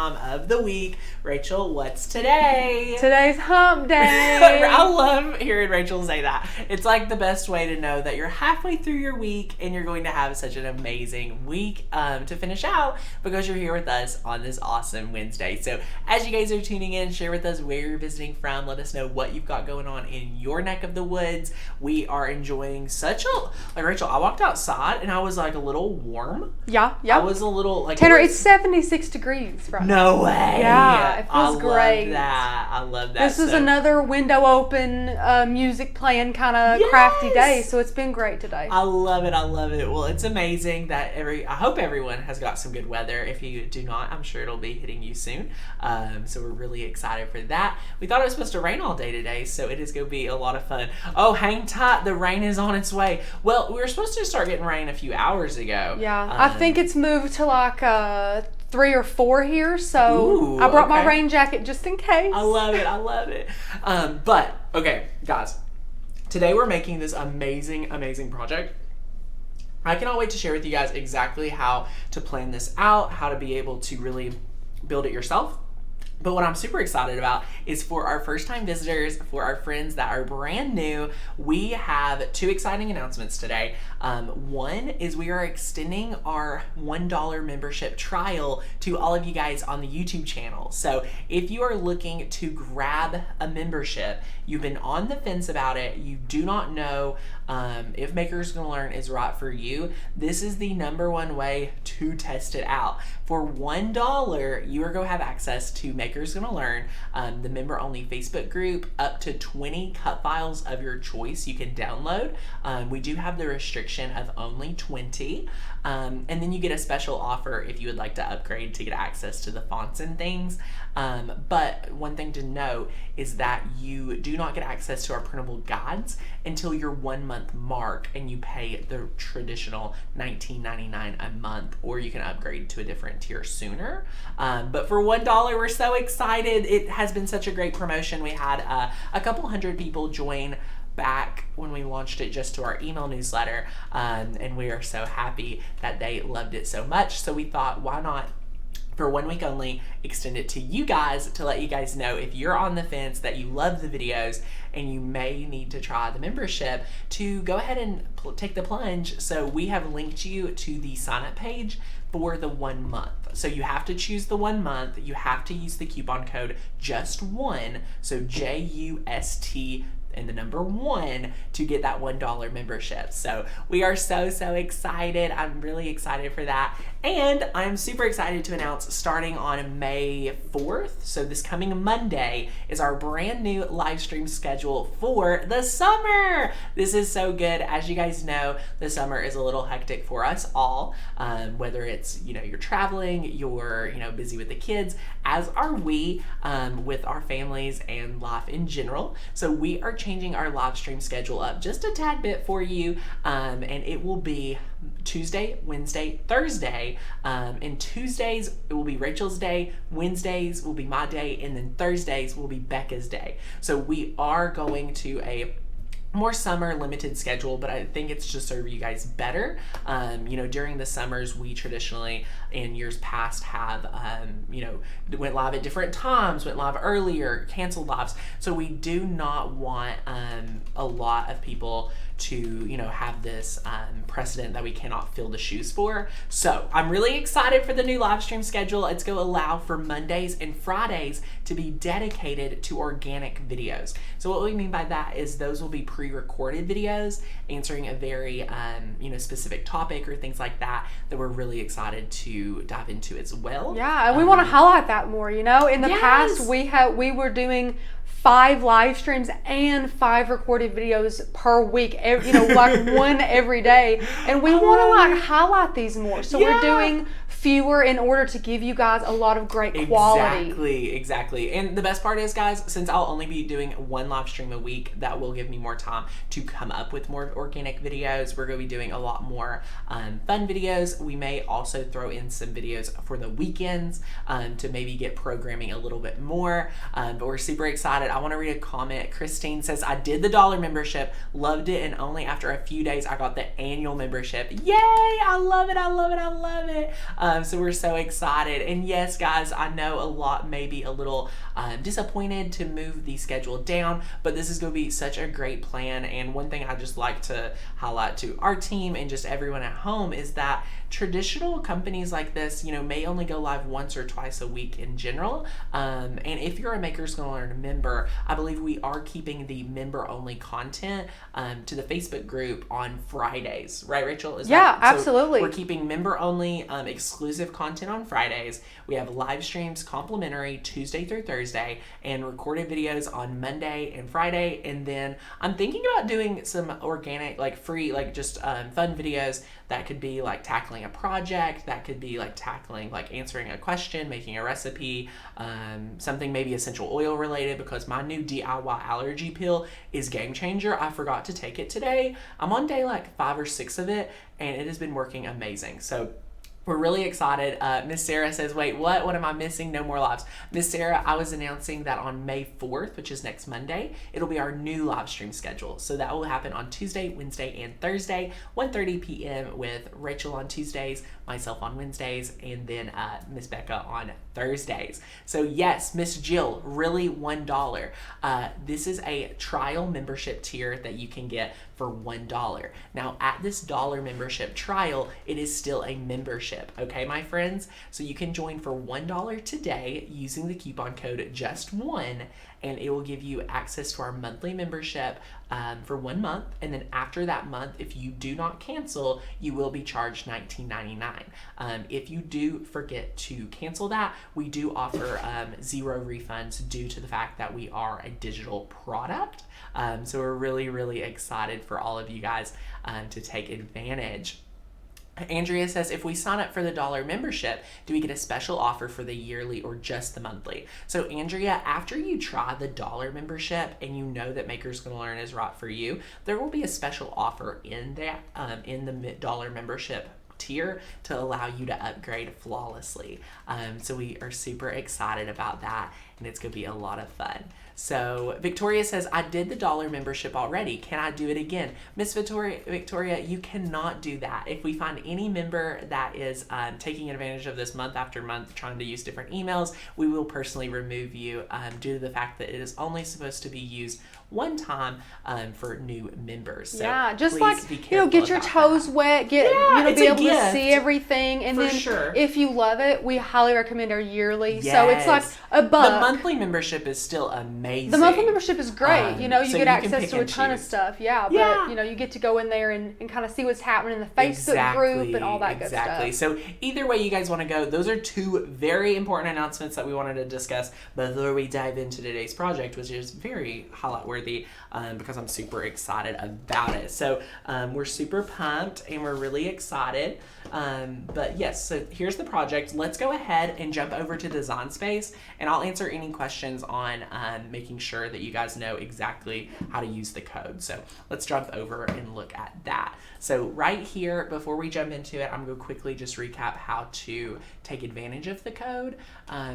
time of the week. Rachel, what's today? Today's hump day. I love hearing Rachel say that. It's like the best way to know that you're halfway through your week and you're going to have such an amazing week to finish out because you're here with us on this awesome Wednesday. So as you guys are tuning in, share with us where you're visiting from. Let us know what you've got going on in your neck of the woods. We are enjoying like Rachel, I walked outside and I was like a little warm. Yeah. I was a little like Tanner, it's 76 degrees right now. No way. Yeah, it feels great. I love that. This is another window open, music playing kind of crafty day, so it's been great today. I love it. Well, it's amazing that I hope everyone has got some good weather. If you do not, I'm sure it'll be hitting you soon. So we're really excited for that. We thought it was supposed to rain all day today, so it is going to be a lot of fun. Oh, hang tight. The rain is on its way. Well, we were supposed to start getting rain a few hours ago. Yeah, I think it's moved to like 3 or 4 here, so I brought my rain jacket just in case. I love it. But, okay, guys, today we're making this amazing project. I cannot wait to share with you guys exactly how to plan this out, how to be able to really build it yourself. But what I'm super excited about is for our first time visitors, for our friends that are brand new, we have 2 exciting announcements today. One is we are extending our $1 membership trial to all of you guys on the YouTube channel. So if you are looking to grab a membership, you've been on the fence about it, you do not know if Maker's Gonna Learn is right for you, this is the #1 way to test it out. For $1, you are going to have access to Maker's Gonna Learn, the member-only Facebook group, up to 20 cut files of your choice you can download. We do have the restriction of only 20. And then you get a special offer if you would like to upgrade to get access to the fonts and things. But one thing to note is that you do not get access to our printable guides until your 1-month mark and you pay the traditional $19.99 a month, or you can upgrade to a different tier sooner. But for $1, we're so excited. It has been such a great promotion. We had a couple hundred people join back when we launched it just to our email newsletter, and we are so happy that they loved it so much. So we thought, why not, for 1 week only, extend it to you guys to let you guys know if you're on the fence that you love the videos and you may need to try the membership, to go ahead and take the plunge. So we have linked you to the sign up page for the 1 month. So you have to choose the 1 month. You have to use the coupon code JUST1, so JUST and the number 1 to get that $1 membership. So we are so excited. I'm really excited for that. And I'm super excited to announce, starting on May 4th, so this coming Monday, is our brand new live stream schedule for the summer. This is so good. As you guys know, the summer is a little hectic for us all, whether it's, you're traveling, you're, busy with the kids, as are we, with our families and life in general. So we are changing our live stream schedule up just a tad bit for you, and it will be Tuesday, Wednesday, Thursday, and Tuesdays it will be Rachel's day, Wednesdays will be my day, and then Thursdays will be Becca's day. So we are going to a more summer limited schedule, but I think it's just serve you guys better. During the summers, we traditionally in years past have, went live at different times, went live earlier, canceled lives. So we do not want a lot of people to, have this precedent that we cannot fill the shoes for. So I'm really excited for the new live stream schedule. It's going to allow for Mondays and Fridays to be dedicated to organic videos. So what we mean by that is those will be pre-recorded videos answering a very, specific topic or things like that we're really excited to dive into as well. Yeah, and we want to highlight that more, In the past, we were doing 5 live streams and 5 recorded videos per week, like one every day. And we want to highlight these more. So we're doing fewer in order to give you guys a lot of great quality. Exactly. And the best part is, guys, since I'll only be doing 1 live stream a week, that will give me more time to come up with more organic videos. We're going to be doing a lot more fun videos. We may also throw in some videos for the weekends to maybe get programming a little bit more. But we're super excited. I want to read a comment. Christine says, I did the $1 membership, loved it, and only after a few days I got the annual membership. Yay! I love it. So we're so excited. And yes, guys, I know a lot may be a little disappointed to move the schedule down, but this is going to be such a great plan. And one thing I just like to highlight to our team and just everyone at home is that traditional companies like this, may only go live once or twice a week in general. And if you're a Maker's Gonna Learn member, I believe we are keeping the member-only content to the Facebook group on Fridays, right, Rachel? Absolutely. So we're keeping member-only exclusive content on Fridays. We have live streams complimentary Tuesday through Thursday and recorded videos on Monday and Friday. And then I'm thinking about doing some organic, free, just fun videos that could be tackling a project, that could be tackling, answering a question, making a recipe, something maybe essential oil related, because my new DIY allergy pill is game changer. I forgot to take it today. I'm on day 5 or 6 of it, and it has been working amazing. So we're really excited. Miss Sarah says, wait, what? What am I missing? No more lives. Miss Sarah, I was announcing that on May 4th, which is next Monday, it'll be our new live stream schedule. So that will happen on Tuesday, Wednesday, and Thursday, 1:30 p.m. with Rachel on Tuesdays, myself on Wednesdays, and then Miss Becca on Thursdays. So yes, Miss Jill, really $1. This is a trial membership tier that you can get for $1. Now at this dollar membership trial, it is still a membership, okay, my friends? So you can join for $1 today using the coupon code JUST1, and it will give you access to our monthly membership for 1 month. And then after that month, if you do not cancel, you will be charged $19.99. If you do forget to cancel that, we do offer 0 refunds due to the fact that we are a digital product. So we're really, really excited for all of you guys to take advantage. Andrea says, if we sign up for the dollar membership, do we get a special offer for the yearly or just the monthly? So Andrea, after you try the dollar membership and you know that Maker's Gonna Learn is right for you, there will be a special offer in that in the dollar membership tier to allow you to upgrade flawlessly. So we are super excited about that, and it's gonna be a lot of fun. So Victoria says, I did the dollar membership already. Can I do it again? Miss Victoria, you cannot do that. If we find any member that is taking advantage of this month after month, trying to use different emails, we will personally remove you due to the fact that it is only supposed to be used one time for new members. So yeah, just get your toes that. wet, be able to see everything, and then sure. If you love it, we highly recommend our yearly. Yes. So it's $1. The monthly membership is still amazing. The monthly membership is great. You so get access to a ton of stuff. Yeah, but you get to go in there and kind of see what's happening in the Facebook group and all that good stuff. So either way you guys want to go, those are 2 very important announcements that we wanted to discuss before we dive into today's project, which is very highlight worthy because I'm super excited about it. So we're super pumped and we're really excited. But yes, so here's the project. Let's go ahead and jump over to Design Space, and I'll answer any questions on making sure that you guys know exactly how to use the code. So let's jump over and look at that. So right here, before we jump into it, I'm going to quickly just recap how to take advantage of the code.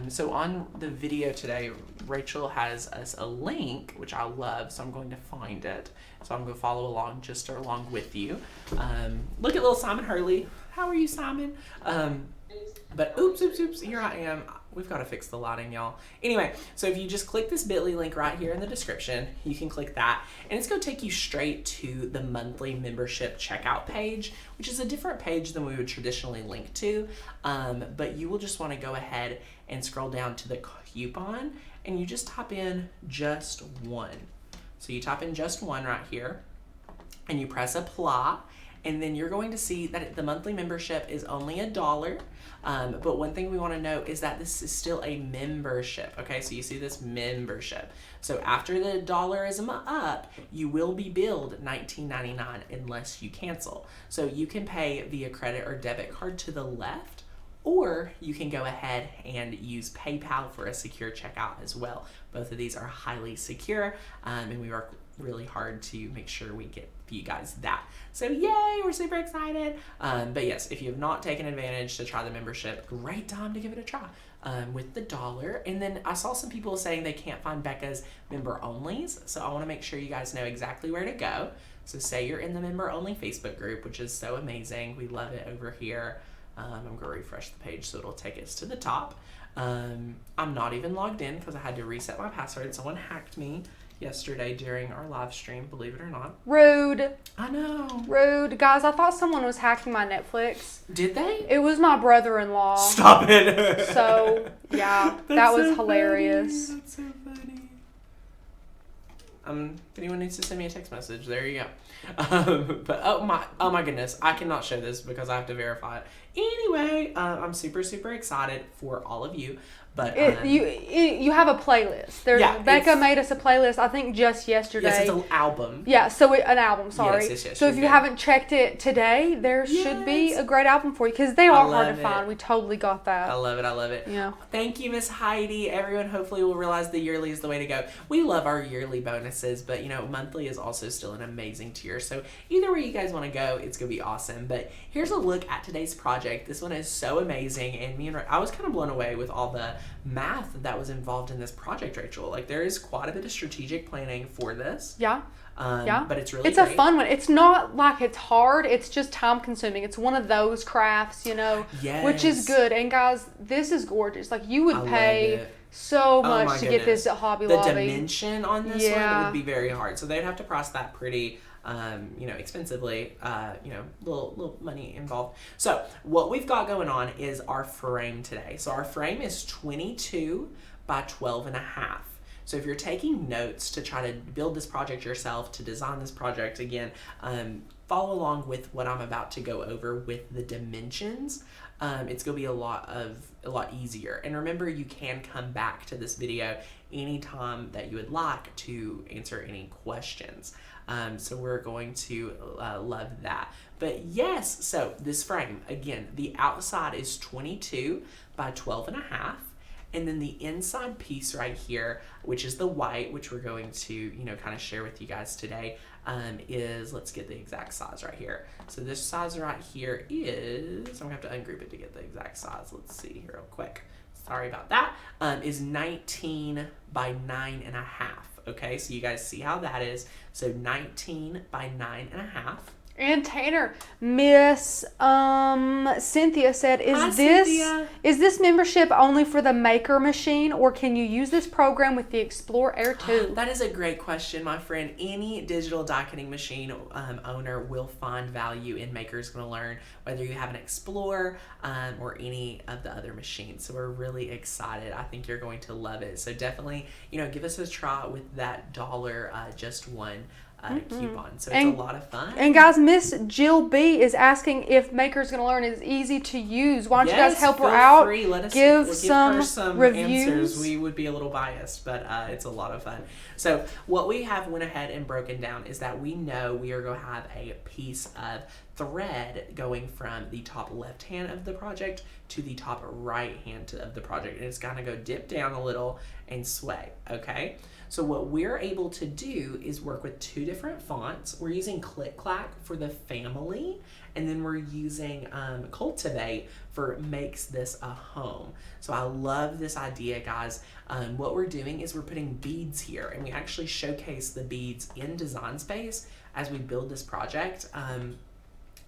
So on the video today, Rachel has us a link, which I love, so I'm going to find it. So I'm going to follow along along with you. Look at little Simon Hurley. How are you, Simon? But oops, here I am. We've got to fix the lighting, y'all. Anyway, so if you just click this bit.ly link right here in the description, you can click that, and it's going to take you straight to the monthly membership checkout page, which is a different page than we would traditionally link to. But you will just want to go ahead and scroll down to the coupon, and you just type in just one. So you type in just one right here, and you press apply. And then you're going to see that the monthly membership is only $1. But one thing we want to note is that this is still a membership. Okay, so you see this membership. So after the dollar is up, you will be billed $19.99 unless you cancel. So you can pay via credit or debit card to the left, or you can go ahead and use PayPal for a secure checkout as well. Both of these are highly secure, and we work really hard to make sure we get you guys that. So yay, we're super excited. But yes, if you have not taken advantage to try the membership, great time to give it a try with the $1. And then I saw some people saying they can't find Becca's member onlys, so I want to make sure you guys know exactly where to go. So say you're in the member only Facebook group, which is so amazing. We love it over here. I'm going to refresh the page so it'll take us to the top. I'm not even logged in because I had to reset my password. Someone hacked me yesterday during our live stream, believe it or not. Rude. I know. Rude. Guys, I thought someone was hacking my Netflix. Did they? It was my brother-in-law. Stop it. So, yeah, that was hilarious. That's so funny. If anyone needs to send me a text message, there you go. But oh my goodness, I cannot show this because I have to verify it. Anyway, I'm super excited for all of you. But you have a playlist. Becca made us a playlist, I think, just yesterday. Yes, it's an album. Yeah, so an album, sorry. Yes, so if you haven't checked it today, there should be a great album for you because they are hard to find. We totally got that. I love it. Yeah. Thank you, Miss Heidi. Everyone hopefully will realize the yearly is the way to go. We love our yearly bonuses, but monthly is also still an amazing tier. So either way you guys want to go, it's going to be awesome. But here's a look at today's project. This one is so amazing, and I was kind of blown away with all the math that was involved in this project, Rachel. Like, there is quite a bit of strategic planning for this. Yeah. But it's really great. A fun one. It's not like it's hard. It's just time consuming. It's one of those crafts, yes. which is good. And guys, this is gorgeous. Like, you would pay so much to get this at Hobby Lobby. The dimension on this one would be very hard. So they'd have to price that pretty expensively, little money involved. So what we've got going on is our frame today. So our frame is 22 by 12 and a half. So if you're taking notes to try to build this project yourself, to design this project, again, follow along with what I'm about to go over with the dimensions. It's going to be a lot easier. And remember, you can come back to this video anytime that you would like to answer any questions. So we're going to love that. But yes, so this frame, again, the outside is 22 by 12 and a half. And then the inside piece right here, which is the white, which we're going to, kind of share with you guys today, is, let's get the exact size right here. So this size right here is, I'm going to have to ungroup it to get the exact size. Let's see here real quick. Sorry about that. Is 19 by 9 and a half. Okay, so you guys see how that is. So 19 by 9 and a half. And Tanner, Miss Cynthia said, Hi, Cynthia. Is this membership only for the Maker machine, or can you use this program with the Explorer Air 2? That is a great question, my friend. Any digital die cutting machine owner will find value in Maker's Gonna Learn, whether you have an Explorer or any of the other machines. So we're really excited. I think you're going to love it. So definitely, give us a try with that dollar just one coupon. So it's a lot of fun. And guys, Miss Jill B is asking if Maker's Gonna Learn is easy to use. Why don't you guys help her out? Free. Let us give her some reviews. Answers. We would be a little biased, but it's a lot of fun. So what we have went ahead and broken down is that we know we are going to have a piece of thread going from the top left hand of the project to the top right hand of the project, and it's going to go dip down a little and sway. Okay, so what we're able to do is work with two different fonts. We're using Click Clack for the family, and then we're using Cultivate for Makes This a Home. So I love this idea, guys. What we're doing is we're putting beads here, and we actually showcase the beads in Design Space as we build this project.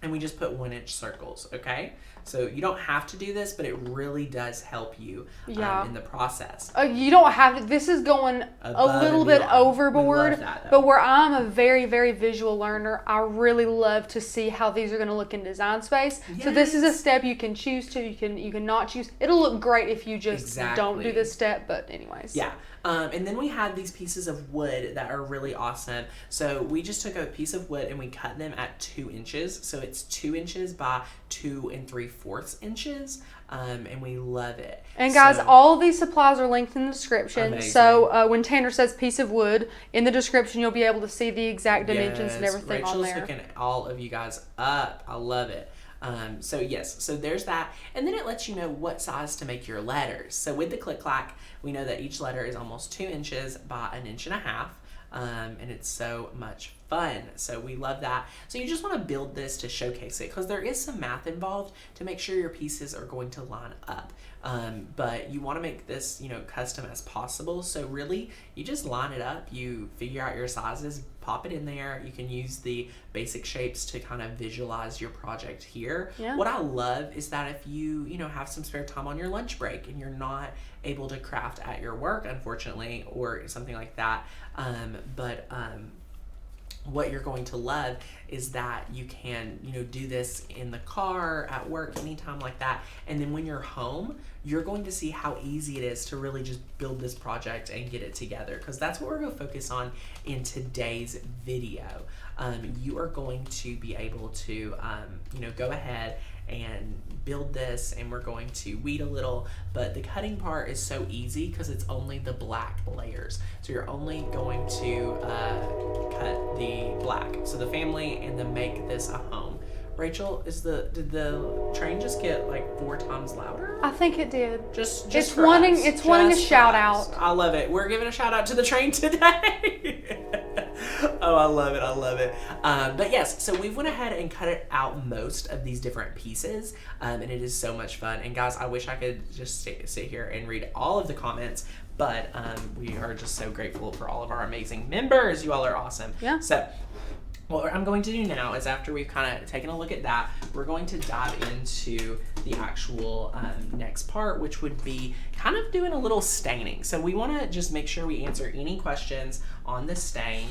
And we just put 1-inch circles, okay? So you don't have to do this, but it really does help you in the process. You don't have to. This is going a little bit overboard, but where I'm a very, very visual learner, I really love to see how these are going to look in Design Space. Yes. So this is a step you can choose to. You can not choose. It'll look great if you just don't do this step, but anyways. Yeah. And then we have these pieces of wood that are really awesome. So we just took a piece of wood and we cut them at 2 inches. So it's 2 inches by 2 3/4 inches. And we love it. And guys, all of these supplies are linked in the description. Amazing. So when Tanner says piece of wood, in the description you'll be able to see the exact dimensions and everything on there. Rachel's hooking all of you guys up. I love it. So there's that. And then it lets you know what size to make your letters. So with the Click Clack, we know that each letter is almost 2 inches by 1.5 inches. And it's so much fun. So we love that. So you just want to build this to showcase it because there is some math involved to make sure your pieces are going to line up. But you want to make this, custom as possible. So really, you just line it up, you figure out your sizes, pop it in there. You can use the basic shapes to kind of visualize your project here. Yeah. What I love is that if you, have some spare time on your lunch break and you're not able to craft at your work, unfortunately, or something like that, what you're going to love is that you can, do this in the car, at work, anytime like that. And then when you're home, you're going to see how easy it is to really just build this project and get it together. Because that's what we're going to focus on in today's video. You are going to be able to, go ahead and build this, and we're going to weed a little, but the cutting part is so easy because it's only the black layers. So you're only going to cut the black. So the family and then make this a home. Rachel, did the train just get like 4 times louder? I think it did. Just it's wanting a shout out. I love it. We're giving a shout out to the train today. Oh, I love it. But yes, so we went ahead and cut it out most of these different pieces, and it is so much fun. And guys, I wish I could just sit here and read all of the comments, but we are just so grateful for all of our amazing members. You all are awesome. Yeah. So what I'm going to do now is, after we've kind of taken a look at that, we're going to dive into the actual next part, which would be kind of doing a little staining. So we want to just make sure we answer any questions on the stain.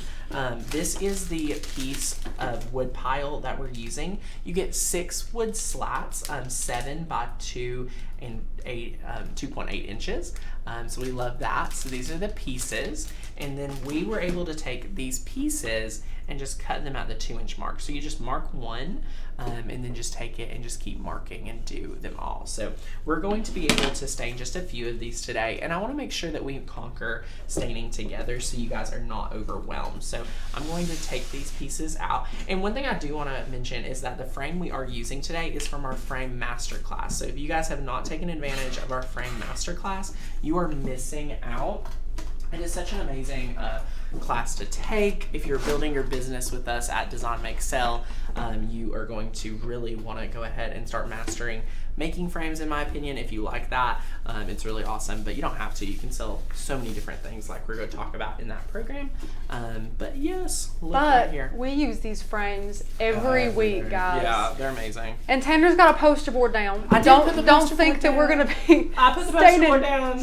This is the piece of wood pile that we're using. You get 6 wood slats, 7 by 2 and 2.8 inches. So we love that. So these are the pieces. And then we were able to take these pieces and just cut them at the 2-inch mark. So you just mark one, and then just take it and just keep marking and do them all. So we're going to be able to stain just a few of these today, and I want to make sure that we conquer staining together so you guys are not overwhelmed. So I'm going to take these pieces out. And one thing I do want to mention is that the frame we are using today is from our frame masterclass. So if you guys have not taken advantage of our frame masterclass, you are missing out. It is such an amazing class to take. If you're building your business with us at Design Make Sell, you are going to really want to go ahead and start mastering making frames, in my opinion. If you like that, it's really awesome, but you don't have to. You can sell so many different things like we're going to talk about in that program. But yes, look right here. We use these frames every week, guys. Yeah, they're amazing. And Tanner's got a poster board down. Don't think that we're going to be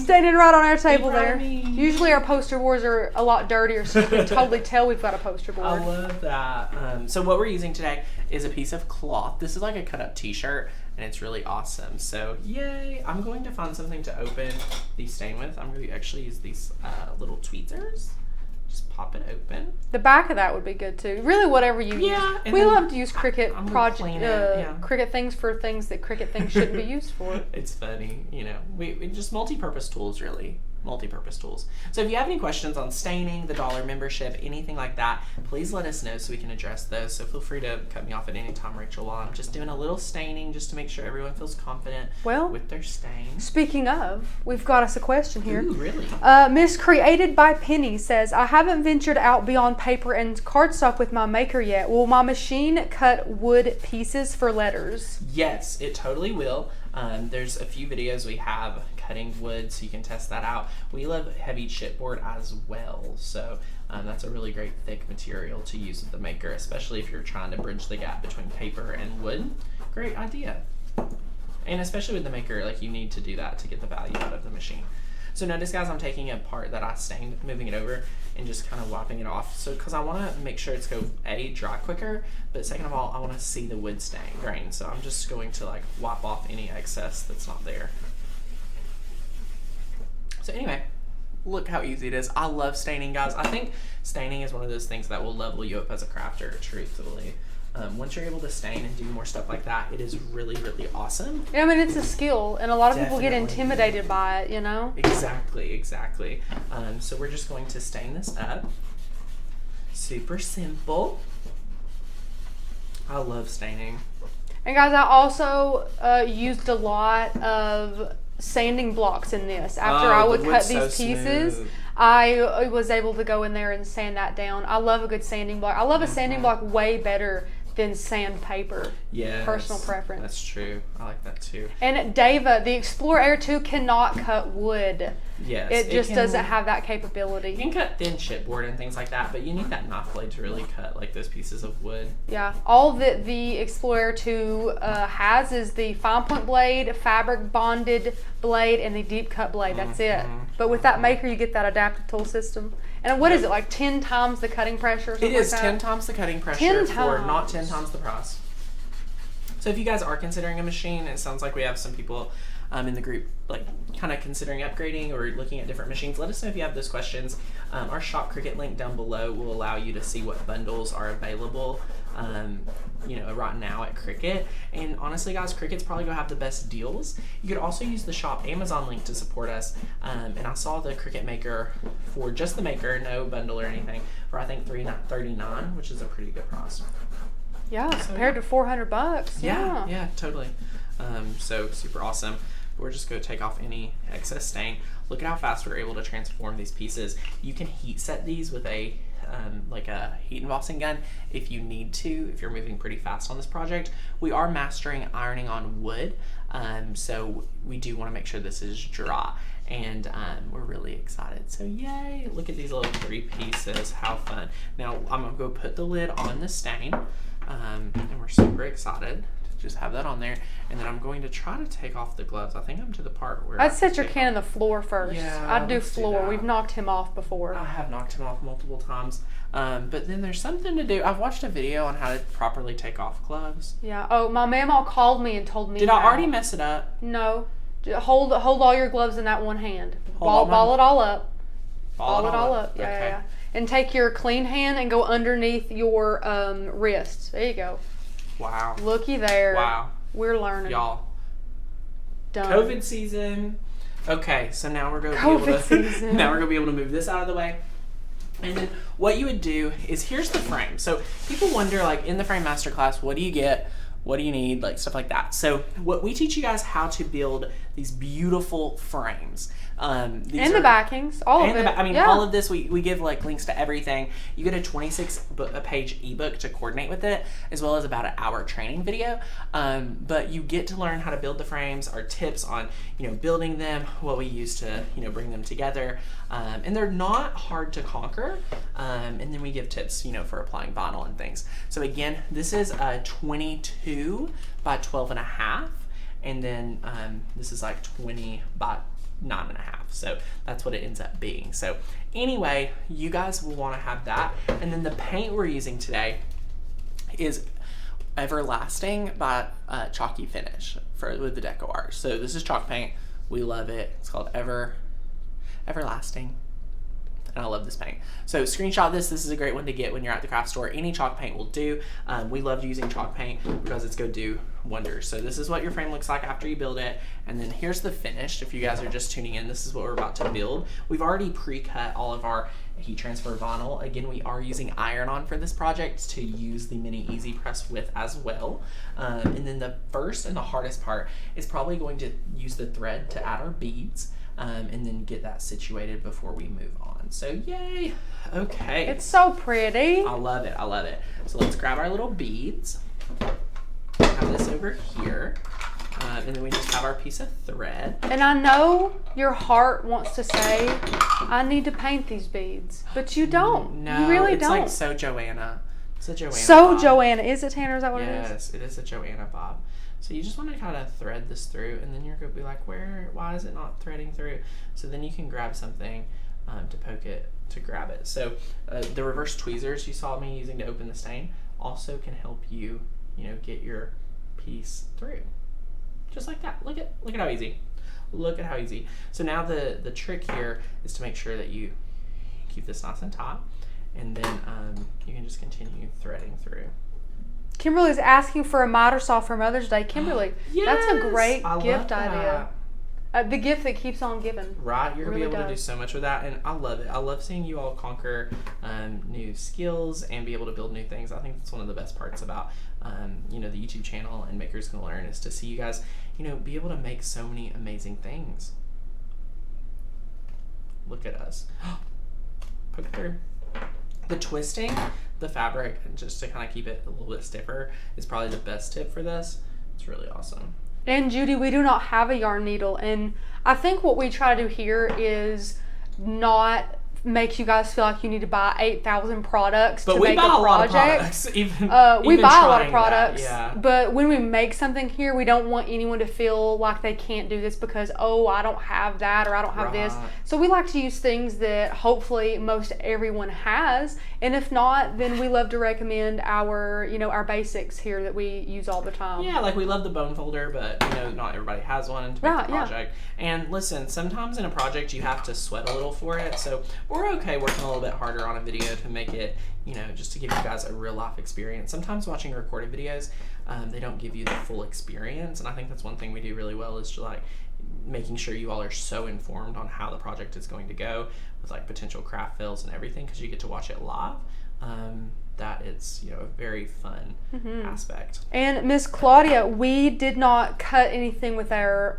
standing right on our table there. Usually our poster boards are a lot dirtier, so you can totally tell we've got a poster board. I love that. So what we're using today is a piece of cloth. This is like a cut up t-shirt, and it's really awesome. So yay. I'm going to find something to open the stain with. I'm going to actually use these little tweezers. Just pop it open. The back of that would be good too. Really, whatever you use. We love to use Cricut Cricut things for things that Cricut things shouldn't be used for. It's funny, we just multi-purpose tools, really. Multi-purpose tools. So if you have any questions on staining, the dollar membership, anything like that, please let us know so we can address those. So feel free to cut me off at any time, Rachel, while I'm just doing a little staining just to make sure everyone feels confident with their stain. Speaking of, we've got us a question here. Ooh, really? Miss Created by Penny says, I haven't ventured out beyond paper and cardstock with my maker yet. Will my machine cut wood pieces for letters? Yes, it totally will. There's a few videos we have cutting wood, so you can test that out. We love heavy chipboard as well, so that's a really great thick material to use with the maker, especially if you're trying to bridge the gap between paper and wood. Great idea. And especially with the maker, like, you need to do that to get the value out of the machine. So notice, guys, I'm taking a part that I stained, moving it over, and just kind of wiping it off. So, because I want to make sure it's dry quicker, but second of all, I want to see the wood grain. So I'm just going to wipe off any excess that's not there. So anyway, look how easy it is. I love staining, guys. I think staining is one of those things that will level you up as a crafter, truthfully. Once you're able to stain and do more stuff like that, it is really, really awesome. Yeah, I mean, it's a skill, and a lot of people get intimidated by it, Exactly. So we're just going to stain this up. Super simple. I love staining. And guys, I also used a lot of sanding blocks in this. After I would cut these pieces, I was able to go in there and sand that down. I love a good sanding block. I love a sanding block way better than sandpaper. Yeah, personal preference. That's true. I like that too. And Dava, the Explorer Air 2 cannot cut wood. Yes, it just doesn't have that capability. You can cut thin chipboard and things like that, but you need that knife blade to really cut like those pieces of wood. Yeah, all that the Explorer Air 2 has is the fine point blade, fabric bonded blade, and the deep cut blade. That's it. But with that Maker, you get that adaptive tool system. And what is it, like 10 times the cutting pressure? Or something it is like that? 10 times the cutting pressure for not 10 times the price. So if you guys are considering a machine, it sounds like we have some people in the group like kind of considering upgrading or looking at different machines. Let us know if you have those questions. Our Shop Cricut link down below will allow you to see what bundles are available right now at Cricut. And honestly guys, Cricut's probably gonna have the best deals. You could also use the Shop Amazon link to support us. And I saw the Cricut Maker for just the Maker, no bundle or anything, for I think $339, which is a pretty good price. Yeah, so, compared to $400. Yeah, totally. So super awesome. We're just going to take off any excess stain. Look at how fast we're able to transform these pieces. You can heat set these with a like a heat embossing gun if you need to, if you're moving pretty fast on this project. We are mastering ironing on wood, so we do want to make sure this is dry, and we're really excited. So yay, look at these little 3 pieces, how fun. Now I'm going to go put the lid on the stain, and we're super excited. Just have that on there, and then I'm going to try to take off the gloves. I think I'm to the part where I'd set your can on the floor first. Yeah, I'd do floor. We've knocked him off before. I have knocked him off multiple times, but then there's something to do. I've watched a video on how to properly take off gloves. Yeah. Oh, my mamaw called me and told me. Did I already mess it up? No. Hold all your gloves in that one hand. Ball it all up. Ball it all up. Yeah. And take your clean hand and go underneath your wrist. There you go. Wow. Looky there. Wow. We're learning. Y'all. Done. COVID season. Okay, so now we're going to be able to move this out of the way. And then what you would do is, here's the frame. So people wonder, like, in the frame masterclass, what do you get? What do you need? Like, stuff like that. So what we teach you guys how to build these beautiful frames. These the backings, all of it. All of this, we give like links to everything. You get a 26-page ebook to coordinate with it, as well as about an hour training video. But you get to learn how to build the frames, our tips on building them, what we use to bring them together, and they're not hard to conquer. And then we give tips for applying vinyl and things. So again, this is a 22 by 12.5, and then this is like 20 by 9.5, so that's what it ends up being. So anyway, you guys will want to have that. And then the paint we're using today is Everlasting by Chalky Finish with the Decor. So this is chalk paint. We love it. It's called Everlasting. And I love this paint. So screenshot this. This is a great one to get when you're at the craft store. Any chalk paint will do. We love using chalk paint because it's going to do wonders. So this is what your frame looks like after you build it. And then here's the finished. If you guys are just tuning in, this is what we're about to build. We've already pre-cut all of our heat transfer vinyl. Again, we are using iron-on for this project to use the mini EasyPress with as well. And then the first and the hardest part is probably going to use the thread to add our beads. And then get that situated before we move on. So yay. Okay. It's so pretty. I love it. So let's grab our little beads. Have this over here. And then we just have our piece of thread. And I know your heart wants to say, I need to paint these beads. But you don't. No, you really it's don't. Like so Joanna. It's a Joanna So vibe. Joanna. Is it, Tanner? Is that what it is? Yes, it is a Joanna vibe. So you just want to kind of thread this through, and then you're going to be like, why is it not threading through? So then you can grab something to poke it, to grab it. So the reverse tweezers you saw me using to open the stain also can help you, get your piece through. Just like that. Look at how easy. Look at how easy. So now the trick here is to make sure that you keep this nice and tight, and then you can just continue threading through. Kimberly's asking for a miter saw for Mother's Day. Kimberly, yes, that's a great gift idea. The gift that keeps on giving. Right, you're going to be able to do so much with that, and I love it. I love seeing you all conquer new skills and be able to build new things. I think that's one of the best parts about the YouTube channel and Makers Gonna Learn, is to see you guys be able to make so many amazing things. Look at us. Poke through. The twisting the fabric just to kind of keep it a little bit stiffer is probably the best tip for this. It's really awesome. And Judy, we do not have a yarn needle, and I think what we try to do here is not make you guys feel like you need to buy 8,000 products to make a project. But we buy a lot of products. We buy a lot of products. Yeah. But when we make something here, we don't want anyone to feel like they can't do this because, oh, I don't have that or I don't have this. So we like to use things that hopefully most everyone has. And if not, then we love to recommend our, our basics here that we use all the time. Yeah, like we love the bone folder, but not everybody has one to make the project. And listen, sometimes in a project you have to sweat a little for it. So we're okay working a little bit harder on a video to make it, just to give you guys a real life experience. Sometimes watching recorded videos, they don't give you the full experience. And I think that's one thing we do really well is to making sure you all are so informed on how the project is going to go with potential craft fails and everything, because you get to watch it live. That it's a very fun aspect. And Miss Claudia, we did not cut anything with our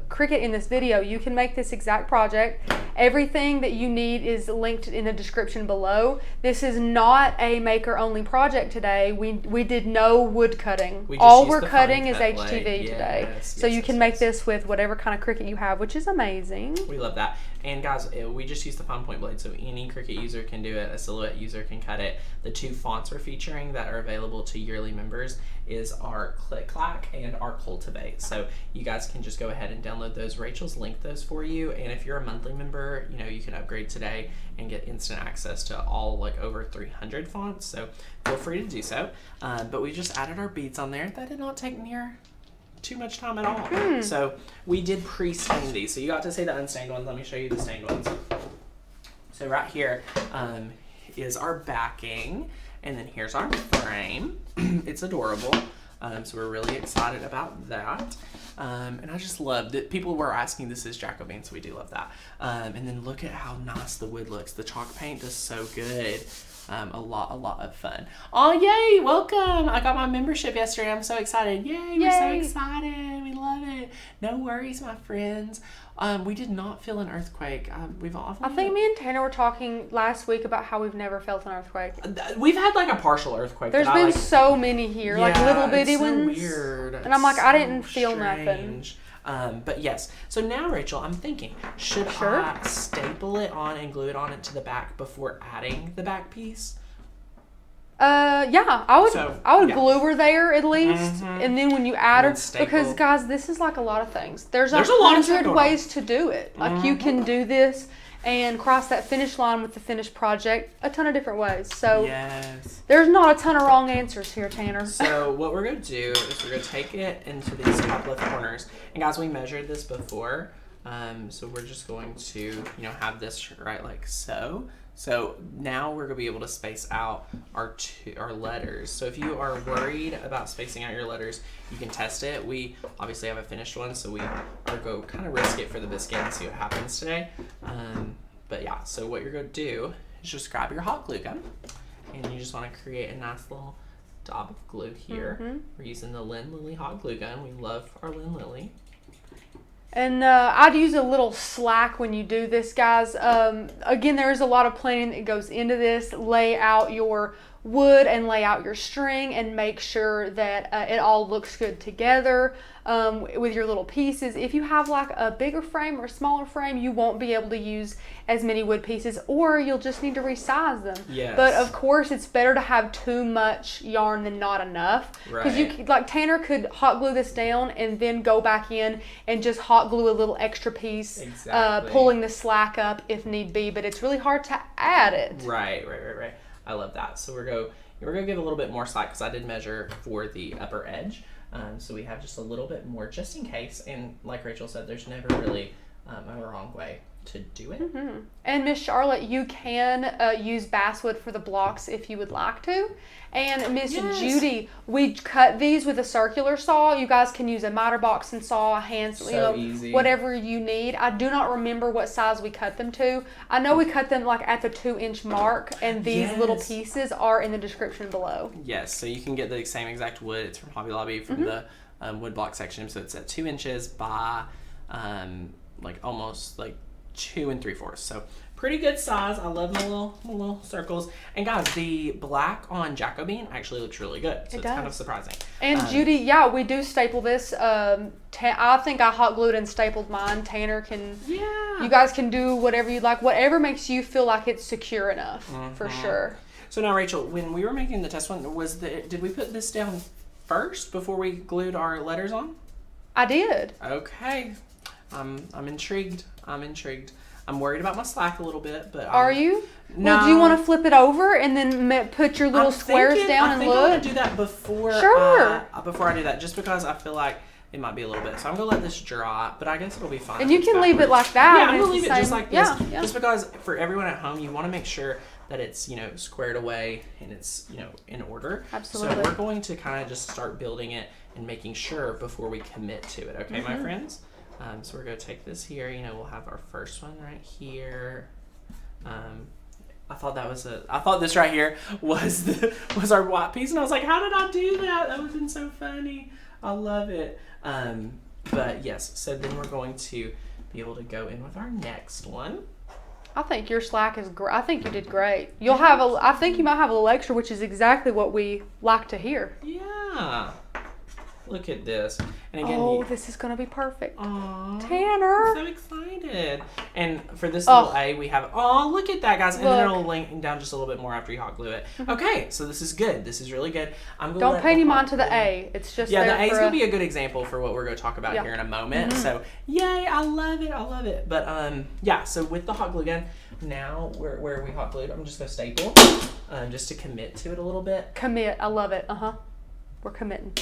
Cricut in this video. You can make this exact project. Everything that you need is linked in the description below. This is not a maker only project today. We did no wood cutting. All we're cutting is HTV today. So you can make this with whatever kind of Cricut you have, which is amazing. We love that. And guys, we just use the fine point blade, so any Cricut user can do it. A Silhouette user can cut it. The two fonts we're featuring that are available to yearly members is our Click Clack and our Cultivate. So you guys can just go ahead and download those. Rachel's linked those for you. And if you're a monthly member, you can upgrade today and get instant access to all over 300 fonts. So feel free to do so. But we just added our beads on there. That did not take near too much time at all. So we did pre-stain these. So you got to see the unstained ones. Let me show you the stained ones. So right here is our backing, and then here's our frame. It's adorable. So we're really excited about that. And I just love that people were asking, this is Jacobine, so we do love that. And then look at how nice the wood looks. The chalk paint does so good. A lot of fun. Oh, yay, welcome. I got my membership yesterday. I'm so excited. Yay, we're so excited. We love it. No worries, my friends. We did not feel an earthquake. I think me and Tanner were talking last week about how we've never felt an earthquake. We've had a partial earthquake. There's been so many here, little bitty ones. It's so weird. And I'm I didn't feel nothing. But yes, so now Rachel, I'm thinking, should I staple it on and glue it on into the back before adding the back piece? Yeah, I would glue her there at least, and then when you add her, because guys, this is a lot of things. There's 100 ways to do it. You can do this and cross that finish line with the finished project a ton of different ways. So there's not a ton of wrong answers here, Tanner. So what we're going to do is we're going to take it into these top left corners. And guys, we measured this before. So we're just going to, have this right like so. So now we're going to be able to space out our letters. So if you are worried about spacing out your letters, you can test it. We obviously have a finished one, so we are going to kind of risk it for the biscuit and see what happens today. But yeah, so what you're going to do is just grab your hot glue gun, and you just want to create a nice little dab of glue here. We're using the Lynn Lily hot glue gun. We love our Lynn Lily. And I'd use a little slack when you do this, guys. Again, there is a lot of planning that goes into this. Lay out your wood and lay out your string and make sure that it all looks good together with your little pieces. If you have a bigger frame or a smaller frame, you won't be able to use as many wood pieces, or you'll just need to resize them. Yes. But of course, it's better to have too much yarn than not enough. Because you Tanner could hot glue this down and then go back in and just hot glue a little extra piece, pulling the slack up if need be. But it's really hard to add it. Right. I love that. So we're gonna give a little bit more slack because I did measure for the upper edge. So we have just a little bit more just in case. And like Rachel said, there's never really a wrong way to do it. And Miss Charlotte, you can use basswood for the blocks if you would like to. And Miss Judy, we cut these with a circular saw. You guys can use a miter box and saw, easy. Whatever you need. I do not remember what size we cut them to. I know we cut them at the 2-inch mark, and these little pieces are in the description below. Yes, so you can get the same exact wood. It's from Hobby Lobby from the wood block section. So it's at 2 inches by like almost like 2 3/4. So pretty good size. I love my little circles. And guys, the black on Jacobean actually looks really good. So it's kind of surprising. And Judy, yeah, we do staple this. I think I hot glued and stapled mine. Tanner can. Yeah. You guys can do whatever you like. Whatever makes you feel like it's secure enough, for sure. So now, Rachel, when we were making the test one, did we put this down first before we glued our letters on? I did. Okay. I'm intrigued. I'm worried about my slack a little bit, but are you? No. Well, do you want to flip it over and then put your little squares down and look? I want to do that before. Sure. Before I do that, just because I feel like it might be a little bit. So I'm gonna let this dry, but I guess it'll be fine. And you can leave it like that. Yeah, I'm gonna leave it just like this. Yeah. Just because for everyone at home, you want to make sure that it's squared away and it's in order. Absolutely. So we're going to kind of just start building it and making sure before we commit to it. Okay, my friends. So we're going to take this here, we'll have our first one right here. I thought this right here was our white piece, and I was like, how did I do that? That would have been so funny. I love it. But yes, so then we're going to be able to go in with our next one. I think your slack is great. I think you did great. I think you might have a little extra, which is exactly what we like to hear. Yeah. Look at this. And again, this is going to be perfect. Aww, Tanner. I'm so excited. And for this little A, we have, look at that, guys. And then it'll link down just a little bit more after you hot glue it. Okay, so this is good. This is really good. Don't pay any mind to the A. It's just the A is going to be a good example for what we're going to talk about here in a moment. So, yay, I love it. But, so with the hot glue gun, now where we hot glued, I'm just going to staple just to commit to it a little bit. Commit. I love it. We're committing.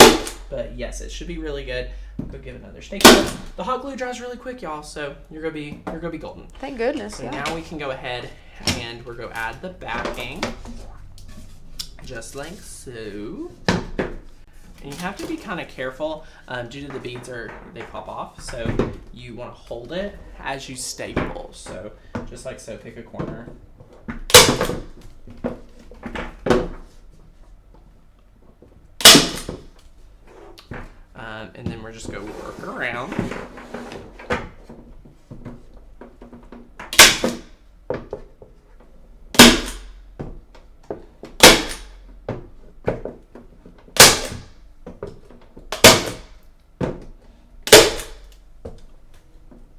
But yes, it should be really good. Go give it another staple. The hot glue dries really quick, y'all, so you're gonna be golden. Thank goodness. So now we can go ahead and we're gonna add the backing, just like so. And you have to be kind of careful due to the beads they pop off. So you want to hold it as you staple. So just like so, pick a corner. And then we're just going to work around.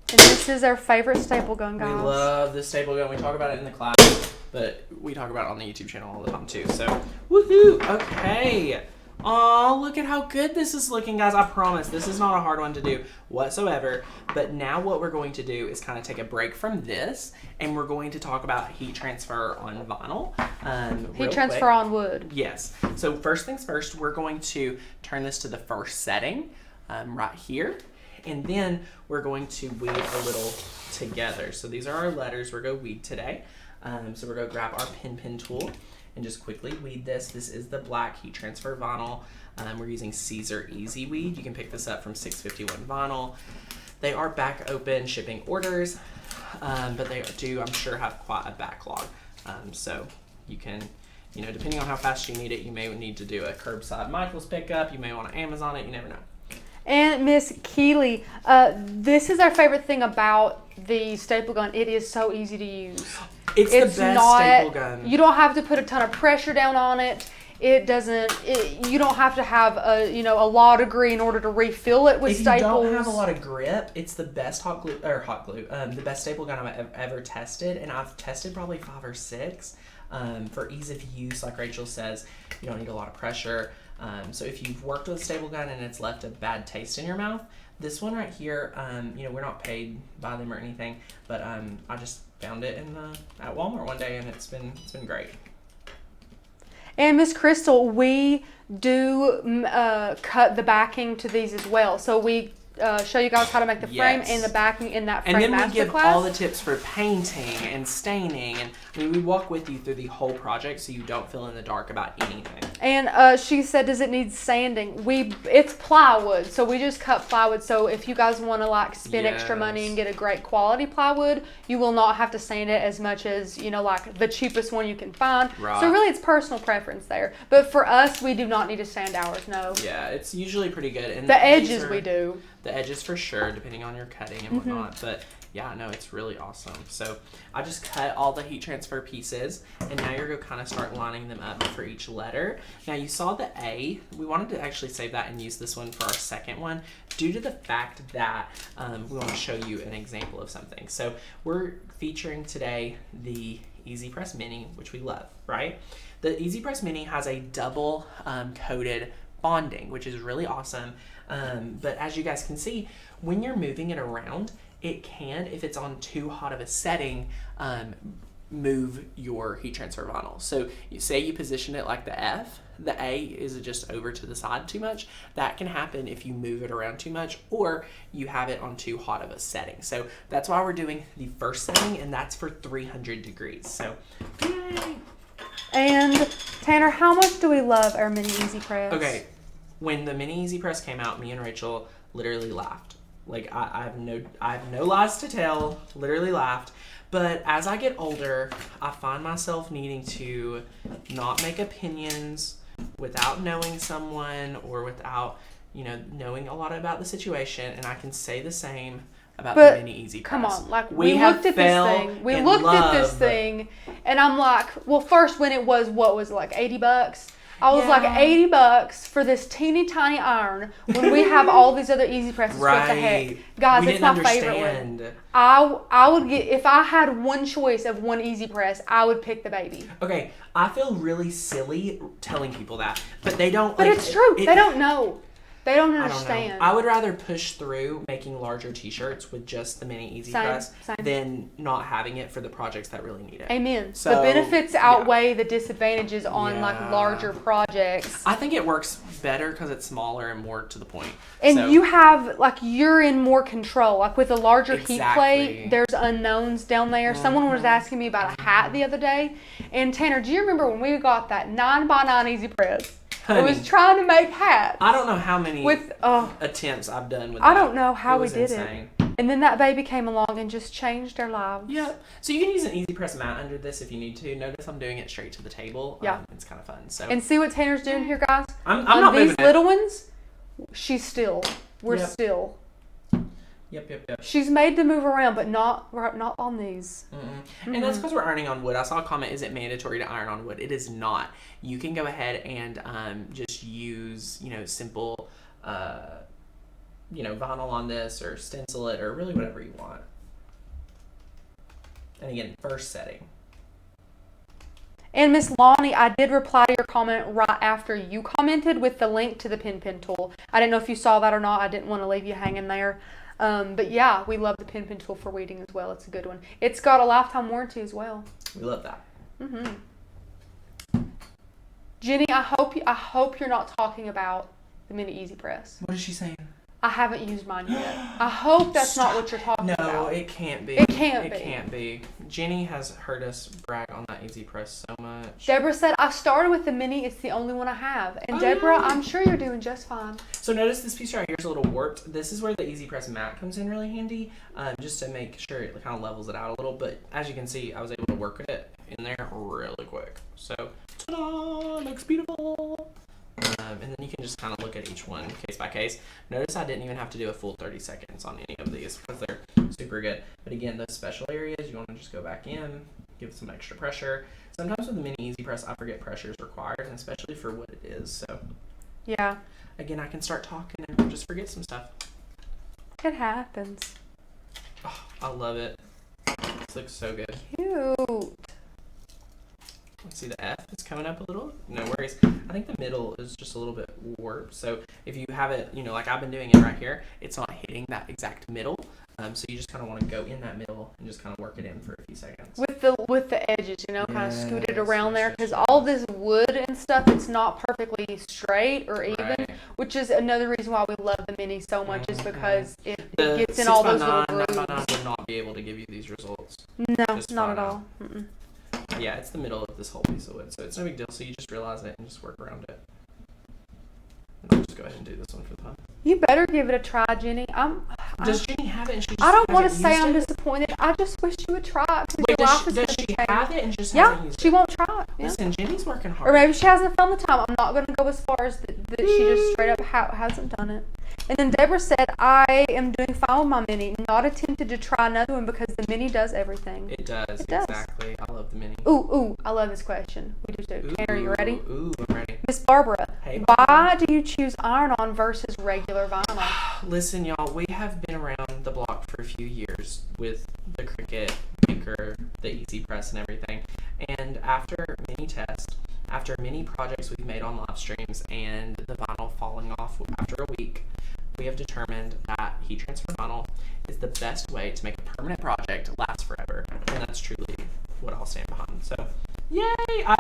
And this is our favorite staple gun, guys. We love this staple gun. We talk about it in the class, but we talk about it on the YouTube channel all the time too. So, woohoo! Okay. Oh, look at how good this is looking, guys. I promise this is not a hard one to do whatsoever. But now what we're going to do is kind of take a break from this, and we're going to talk about heat transfer on vinyl. Heat transfer on wood. Yes. So first things first, we're going to turn this to the first setting right here. And then we're going to weed a little together. So these are our letters we're going to weed today. So we're going to grab our pin tool and just quickly weed this. This is the black heat transfer vinyl. We're using Caesar Easy Weed. You can pick this up from 651 Vinyl. They are back open shipping orders, but they do, I'm sure, have quite a backlog. So you can, depending on how fast you need it, you may need to do a curbside Michael's pickup. You may want to Amazon it. You never know. And Miss Keeley, this is our favorite thing about the staple gun. It is so easy to use. It's the best staple gun. You don't have to put a ton of pressure down on it. You don't have to have a law degree in order to refill it with staples. If you don't have a lot of grip, it's the best the best staple gun I've ever tested, and I've tested probably 5 or 6. For ease of use, like Rachel says, you don't need a lot of pressure. So if you've worked with a staple gun and it's left a bad taste in your mouth, this one right here, we're not paid by them or anything, but I just found it at Walmart one day, and it's been great. And Miss Crystal, we do cut the backing to these as well. So we show you guys how to make the frame and the backing in that frame masterclass. And then we give all the tips for painting and staining, and we walk with you through the whole project so you don't feel in the dark about anything. And she said, does it need sanding? It's plywood, so we just cut plywood. So if you guys want to like spend extra money and get a great quality plywood, you will not have to sand it as much as, you know, like the cheapest one you can find. Right. So really it's personal preference there. But for us, we do not need to sand ours, no. Yeah, it's usually pretty good. And the edges we do. The edges for sure, depending on your cutting and whatnot. But yeah, no, it's really awesome. So I just cut all the heat transfer pieces, and now you're going to kind of start lining them up for each letter. Now you saw the A. We wanted to actually save that and use this one for our second one due to the fact that we want to show you an example of something. So we're featuring today the EasyPress Mini, which we love, right? The EasyPress Mini has a double coated bonding, which is really awesome. But as you guys can see, when you're moving it around, it can, if it's on too hot of a setting, move your heat transfer vinyl. So you say you position it like the F, the A is just over to the side too much. That can happen if you move it around too much or you have it on too hot of a setting. So that's why we're doing the first setting, and that's for 300 degrees. So yay! And Tanner, how much do we love our mini EasyPress? Okay, when the mini EasyPress came out, me and Rachel literally laughed. Like I have no lies to tell, literally laughed. But as I get older, I find myself needing to not make opinions without knowing someone or without, you know, knowing a lot about the situation. And I can say the same about the mini EasyPress. Come on, like we looked at this thing, and I'm like, well, first when it was, what was it, like $80? I was like, $80 for this teeny tiny iron when we have all these other EasyPresses. What the heck? Guys, it's my favorite one. I would get, if I had one choice of one EasyPress, I would pick the baby. Okay, I feel really silly telling people that, but they don't. But like, it's true. They don't know. They don't understand. I don't know. I would rather push through making larger t-shirts with just the mini EasyPress than not having it for the projects that really need it. Amen. So, the benefits outweigh the disadvantages on like larger projects. I think it works better because it's smaller and more to the point. And you have, like, you're in more control. Like with a larger heat plate, there's unknowns down there. Someone was asking me about a hat the other day. And Tanner, do you remember when we got that 9x9 EasyPress? Honey, it was trying to make hats. I don't know how many attempts I've done with that. I don't know how we did insane. it. And then that baby came along and just changed our lives. Yeah. So you can use an EasyPress mat under this if you need to. Notice I'm doing it straight to the table. Yeah. It's kind of fun. So. And see what Tanner's doing here, guys? I'm not moving these little ones, she's still. We're still. Yep. She's made to move around, but not on these. And that's because we're ironing on wood. I saw a comment, is it mandatory to iron on wood? It is not. You can go ahead and just use, simple, vinyl on this or stencil it or really whatever you want. And again, first setting. And Miss Lonnie, I did reply to your comment right after you commented with the link to the pen tool. I didn't know if you saw that or not. I didn't want to leave you hanging there. But yeah, we love the pen tool for weeding as well. It's a good one. It's got a lifetime warranty as well. We love that. Jenny, I hope you're not talking about the mini EasyPress. What is she saying? I haven't used mine yet. I hope that's not what you're talking about. No, it can't be. It can't be. Jenny has heard us brag on that EasyPress so much. Deborah said, I started with the mini. It's the only one I have. And Deborah, I'm sure you're doing just fine. So notice this piece right here is a little warped. This is where the EasyPress mat comes in really handy, just to make sure it kind of levels it out a little. But as you can see, I was able to work it in there really quick. So, ta-da! Looks beautiful. And then you can just kind of look at each one case by case. Notice I didn't even have to do a full 30 seconds on any of these because they're super good. But again, those special areas, you want to just go back in, give some extra pressure. Sometimes with the mini EasyPress, I forget pressure is required, and especially for what it is. So yeah. Again, I can start talking and just forget some stuff. It happens. Oh, I love it. This looks so good. Cute. Let's see, the F is coming up a little. No worries. I think the middle is just a little bit warped. So if you have it, like I've been doing it right here, it's not hitting that exact middle. So you just kind of want to go in that middle and just kind of work it in for a few seconds. With the edges, kind of scoot it around there, because all this wood and stuff, it's not perfectly straight or even, which is another reason why we love the mini so much, is because it gets in all those little grooves. 9x9 would not be able to give you these results. No, not at all. Yeah, it's the middle of this whole piece of wood, so it's no big deal. So you just realize it and just work around it. And I'll just go ahead and do this one for the fun. You better give it a try, Jenny. Does Jenny have it and she just I don't want to hasn't say used I'm it? disappointed. I just wish you would try it. Wait, does she have it and just hasn't used it? She won't try it. Yeah. Listen, Jenny's working hard. Or maybe she hasn't found the time. I'm not going to go as far as that she just straight up hasn't done it. And then Deborah said, I am doing fine with my mini. Not tempted to try another one because the mini does everything. It does, exactly. I love the mini. Ooh, I love this question. We do too. Tanner, you ready? Ooh, I'm ready. Miss Barbara, Hey, why do you choose iron-on versus regular vinyl? Listen, y'all, we have been around the block for a few years with the Cricut Maker, the EasyPress, and everything. And after many tests, after many projects we've made on live streams, and the vinyl falling off after a week, we have determined that heat transfer vinyl is the best way to make a permanent project last forever. And that's truly what I'll stand behind. So, yay!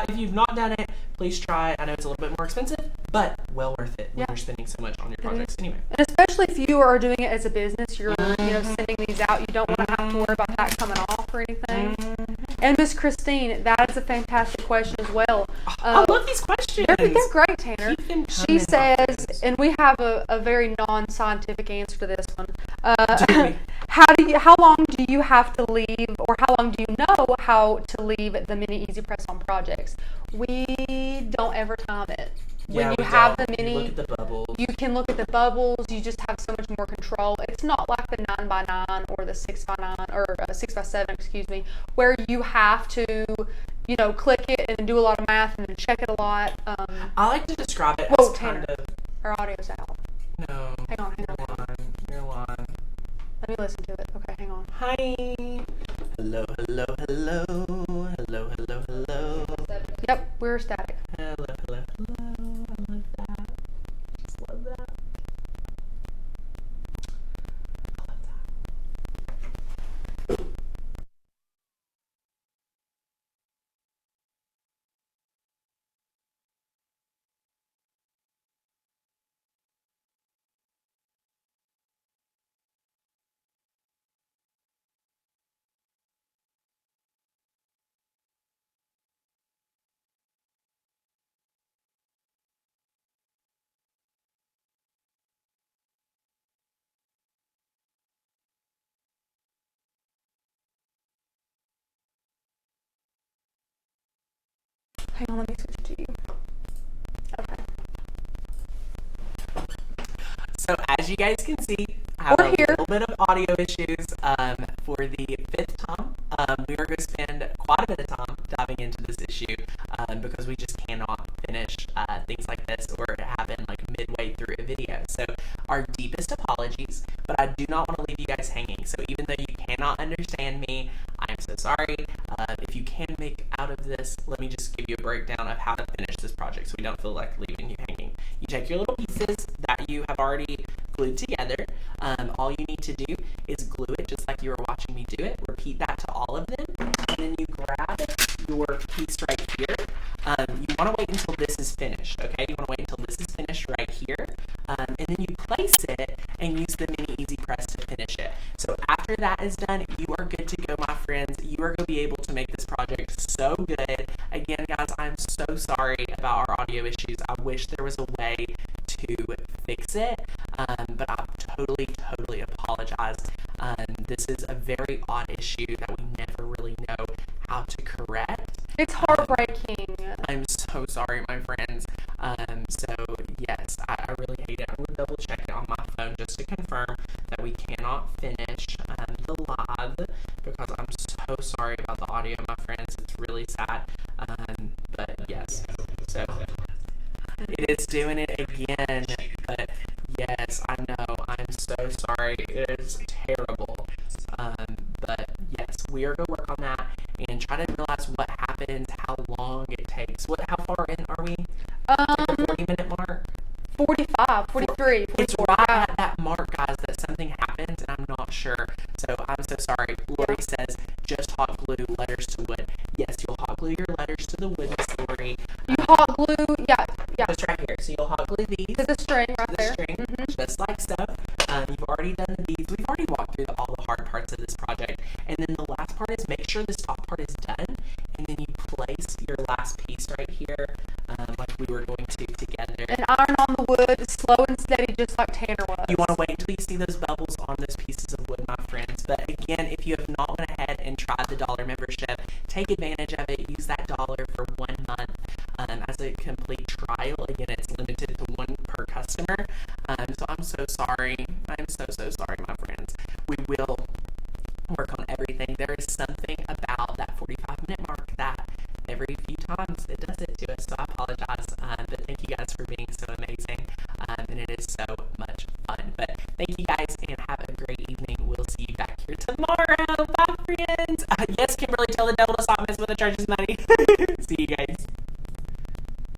If you've not done it, please try it. I know it's a little bit more expensive, but well worth it when you're spending so much on your projects anyway. And especially if you are doing it as a business, you're sending these out. You don't want to have to worry about that coming off or anything. And Miss Christine, that is a fantastic question as well. I love these questions. They're great, Tanner. She says, and we have a very non-scientific answer to this one. How long do you have to leave, or how long do you know how to leave the mini EasyPress on projects? We don't ever time it. When you have the mini, you look at the bubbles. You can look at the bubbles. You just have so much more control. It's not like the 9x9 or the 6x9 or 6x7, excuse me, where you have to, click it and do a lot of math and then check it a lot. I like to describe it as Tanner, kind of. our audio's out. No. Hang on. You're lying. Let me listen to it. Okay, hang on. Hi. Hello. Yep, we're static. Hello. I love that. Just love that. Hang on, let me switch to you. Okay. So as you guys can see, I have a little bit of audio issues. For the 5th time, we are going to spend quite a bit of time diving into this issue because we just cannot finish things like this or happen like midway through a video. So our deepest apologies, but I do not want to leave you guys hanging. So even though you cannot understand me, I am so sorry. If you can make out of this, let me just give you a breakdown of how to finish this project so we don't feel like leaving you hanging. You take your little pieces that you have already glued together. All you need to do is glue it just like you were watching me do it. Repeat that to all of them. And then you grab your piece right here. You want to wait until this is finished, okay? You want to wait until this is finished right here. And then you place it and use the mini EasyPress to finish it. So after that is done, you are good to go, my friends. You are going to be able to make this project so good. Again, guys, I'm so sorry about our audio issues. I wish there was a way to fix it, but I totally apologize. This is a very odd issue that we never really know how to correct. It's heartbreaking. I'm so sorry, my friends. So yes, I really hate it. I'm going to double check it on my phone just to confirm that we cannot finish the live because I'm so sorry about the audio, my friends. It's really sad. But yes, so it is doing it again. But yes, I know. I'm so sorry. It is terrible. But yes, we are going to work on that and try to realize what happens, how long it takes. How far in are we? The 40-minute mark? 45, 43, 44. It's right at that mark, guys, that something happens, and I'm not sure. So I'm so sorry. Lori says, just hot glue letters to wood. Yes, you'll hot glue your letters to the wood, Miss Lori. You hot glue, yeah. Just right here. So you'll hot glue these. To the string right there. Just like so. You've already done the beads. We've already walked through all the hard parts of this project. And then the last part is make sure this top part is done, and then you your last piece right here, like we were going to together. And iron on the wood, slow and steady, just like Tanner was. You want to wait until you see those bubbles on those pieces of wood, my friends. But again, if you have not went ahead and tried the dollar membership, take advantage of it. Use that dollar for 1 month as a complete trial. Again, it's limited to one per customer. So I'm so sorry. I'm so sorry, my friends. We will work on everything. There is something about that 45-minute mark that every few times it does it to us, so I apologize, but thank you guys for being so amazing, and it is so much fun. But thank you guys, and have a great evening. We'll see you back here tomorrow. Bye, friends. Yes, Kimberly, tell the devil to stop messing with the church's money.